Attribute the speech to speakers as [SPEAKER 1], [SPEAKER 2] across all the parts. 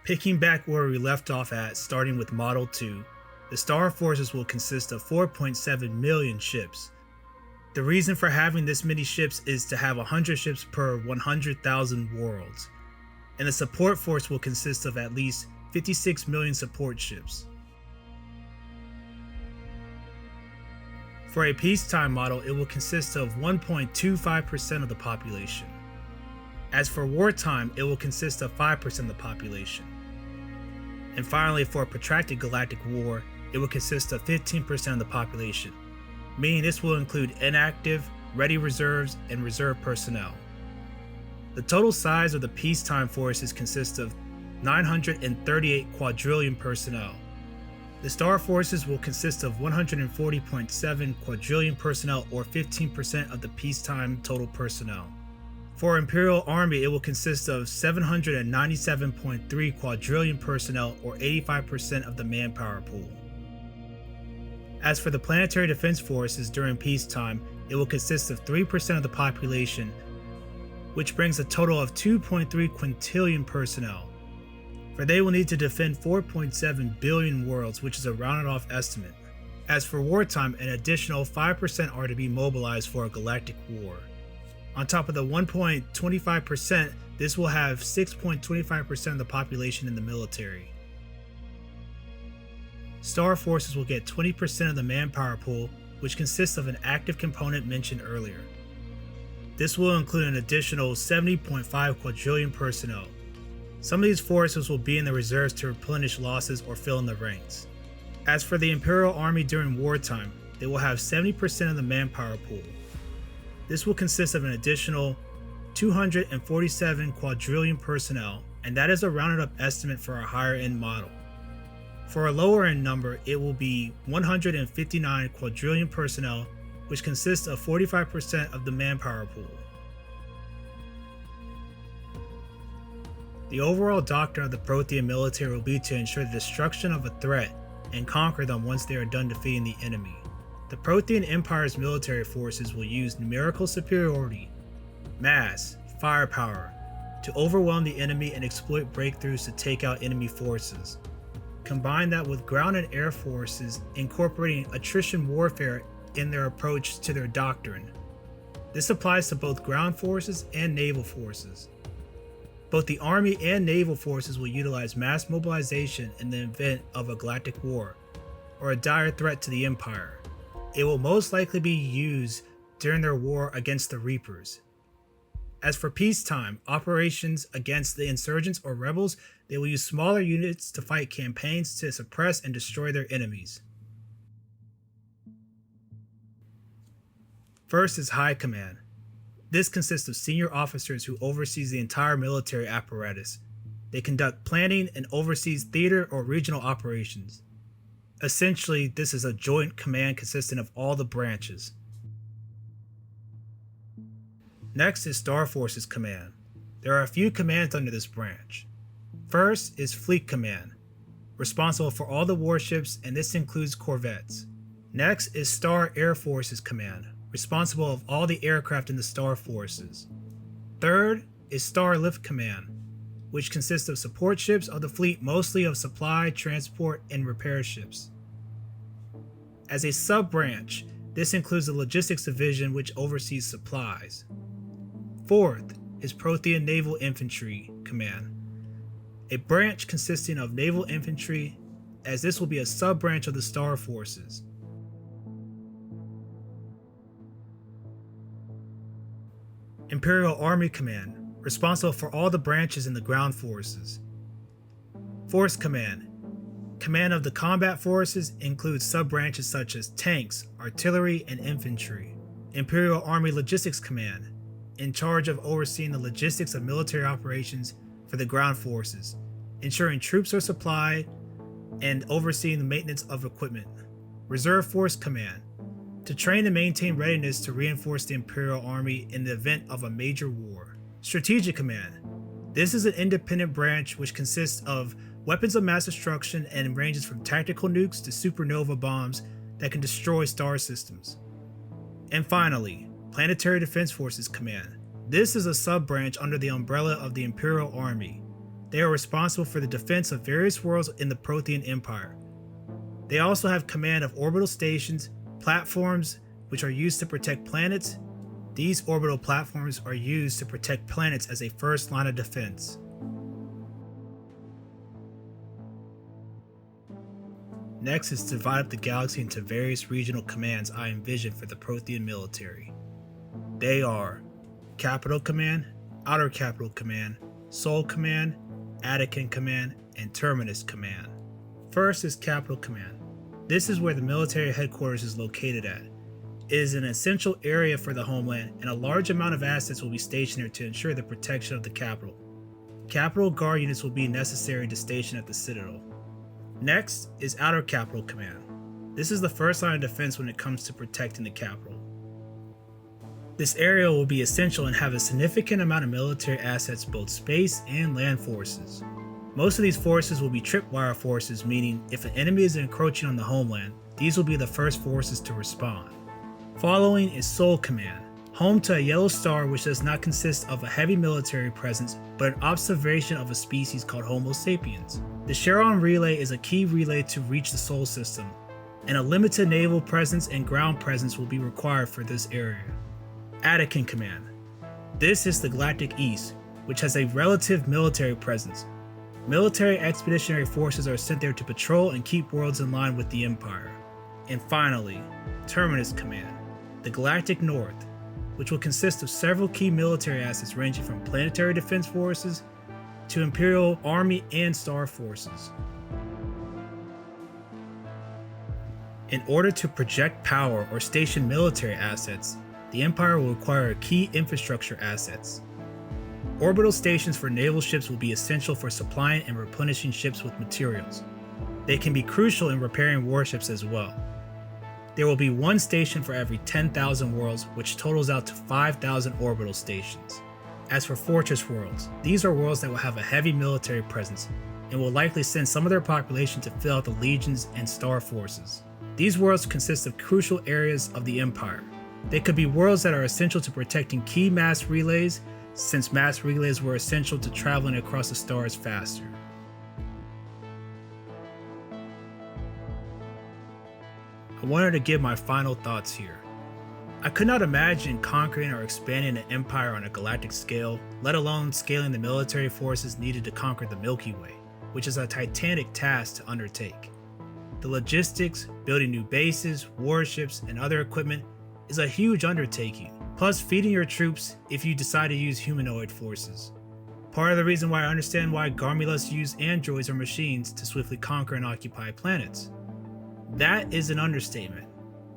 [SPEAKER 1] Picking back where we left off at, starting with Model 2, the Star Forces will consist of 4.7 million ships. The reason for having this many ships is to have 100 ships per 100,000 worlds, and the support force will consist of at least 56 million support ships. For a peacetime model, it will consist of 1.25% of the population. As for wartime, it will consist of 5% of the population. And finally, for a protracted galactic war, it will consist of 15% of the population, meaning this will include inactive, ready reserves, and reserve personnel. The total size of the peacetime forces consists of 938 quadrillion personnel. The Star Forces will consist of 140.7 quadrillion personnel, or 15% of the peacetime total personnel. For Imperial Army, it will consist of 797.3 quadrillion personnel, or 85% of the manpower pool. As for the Planetary Defense Forces during peacetime, it will consist of 3% of the population, which brings a total of 2.3 quintillion personnel, for they will need to defend 4.7 billion worlds, which is a rounded off estimate. As for wartime, an additional 5% are to be mobilized for a galactic war. On top of the 1.25%, this will have 6.25% of the population in the military. Star Forces will get 20% of the manpower pool, which consists of an active component mentioned earlier. This will include an additional 70.5 quadrillion personnel. Some of these forces will be in the reserves to replenish losses or fill in the ranks. As for the Imperial Army during wartime, they will have 70% of the manpower pool. This will consist of an additional 247 quadrillion personnel, and that is a rounded up estimate for a higher end model. For a lower end number, it will be 159 quadrillion personnel, which consists of 45% of the manpower pool. The overall doctrine of the Prothean military will be to ensure the destruction of a threat and conquer them once they are done defeating the enemy. The Prothean Empire's military forces will use numerical superiority, mass, firepower, to overwhelm the enemy and exploit breakthroughs to take out enemy forces. Combine that with ground and air forces incorporating attrition warfare in their approach to their doctrine. This applies to both ground forces and naval forces. Both the Army and naval forces will utilize mass mobilization in the event of a galactic war, or a dire threat to the Empire. It will most likely be used during their war against the Reapers. As for peacetime operations against the insurgents or rebels, they will use smaller units to fight campaigns to suppress and destroy their enemies. First is High Command. This consists of senior officers who oversees the entire military apparatus. They conduct planning and oversees theater or regional operations. Essentially, this is a joint command consisting of all the branches. Next is Star Forces Command. There are a few commands under this branch. First is Fleet Command, responsible for all the warships, and this includes corvettes. Next is Star Air Forces Command, responsible of all the aircraft in the Star Forces. Third is Star Lift Command, which consists of support ships of the fleet, mostly of supply, transport, and repair ships. As a sub-branch, this includes the Logistics Division, which oversees supplies. Fourth is Prothean Naval Infantry Command, a branch consisting of naval infantry, as this will be a sub-branch of the Star Forces. Imperial Army Command, responsible for all the branches in the ground forces. Force Command, command of the combat forces, includes sub-branches such as tanks, artillery, and infantry. Imperial Army Logistics Command, in charge of overseeing the logistics of military operations for the ground forces, ensuring troops are supplied, and overseeing the maintenance of equipment. Reserve Force Command, to train and maintain readiness to reinforce the Imperial Army in the event of a major war. Strategic Command. This is an independent branch which consists of weapons of mass destruction and ranges from tactical nukes to supernova bombs that can destroy star systems. And finally, Planetary Defense Forces Command. This is a sub-branch under the umbrella of the Imperial Army. They are responsible for the defense of various worlds in the Prothean Empire. They also have command of orbital stations, platforms, which are used to protect planets. These orbital platforms are used to protect planets as a first line of defense. Next is to divide up the galaxy into various regional commands I envision for the Prothean military. They are Capital Command, Outer Capital Command, Sol Command, Attican Command, and Terminus Command. First is Capital Command. This is where the military headquarters is located at. It is an essential area for the homeland, and a large amount of assets will be stationed here to ensure the protection of the capital. Capital Guard units will be necessary to station at the Citadel. Next is Outer Capital Command. This is the first line of defense when it comes to protecting the capital. This area will be essential and have a significant amount of military assets, both space and land forces. Most of these forces will be tripwire forces, meaning if an enemy is encroaching on the homeland, these will be the first forces to respond. Following is Sol Command, home to a yellow star which does not consist of a heavy military presence, but an observation of a species called Homo sapiens. The Charon relay is a key relay to reach the Sol system, and a limited naval presence and ground presence will be required for this area. Attican Command. This is the Galactic East, which has a relative military presence. Military expeditionary forces are sent there to patrol and keep worlds in line with the Empire. And finally, Terminus Command, the Galactic North, which will consist of several key military assets ranging from planetary defense forces to Imperial Army and Star Forces. In order to project power or station military assets, the Empire will require key infrastructure assets. Orbital stations for naval ships will be essential for supplying and replenishing ships with materials. They can be crucial in repairing warships as well. There will be one station for every 10,000 worlds, which totals out to 5,000 orbital stations. As for fortress worlds, these are worlds that will have a heavy military presence and will likely send some of their population to fill out the legions and star forces. These worlds consist of crucial areas of the Empire. They could be worlds that are essential to protecting key mass relays, since mass relays were essential to traveling across the stars faster. I wanted to give my final thoughts here. I could not imagine conquering or expanding an empire on a galactic scale, let alone scaling the military forces needed to conquer the Milky Way, which is a titanic task to undertake. The logistics, building new bases, warships, and other equipment is a huge undertaking, plus feeding your troops if you decide to use humanoid forces. Part of the reason why I understand why Garmulus use androids or machines to swiftly conquer and occupy planets. That is an understatement.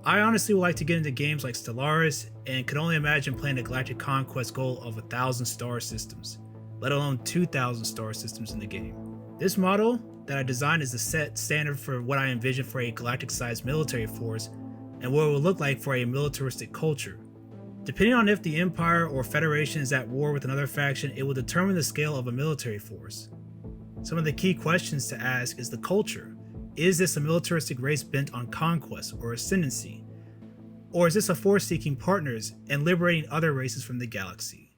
[SPEAKER 1] I honestly would like to get into games like Stellaris and could only imagine playing a galactic conquest goal of 1,000 star systems, let alone 2,000 star systems in the game. This model that I designed is the set standard for what I envision for a galactic-sized military force and what it will look like for a militaristic culture. Depending on if the Empire or Federation is at war with another faction, it will determine the scale of a military force. Some of the key questions to ask is the culture. Is this a militaristic race bent on conquest or ascendancy? Or is this a force seeking partners and liberating other races from the galaxy?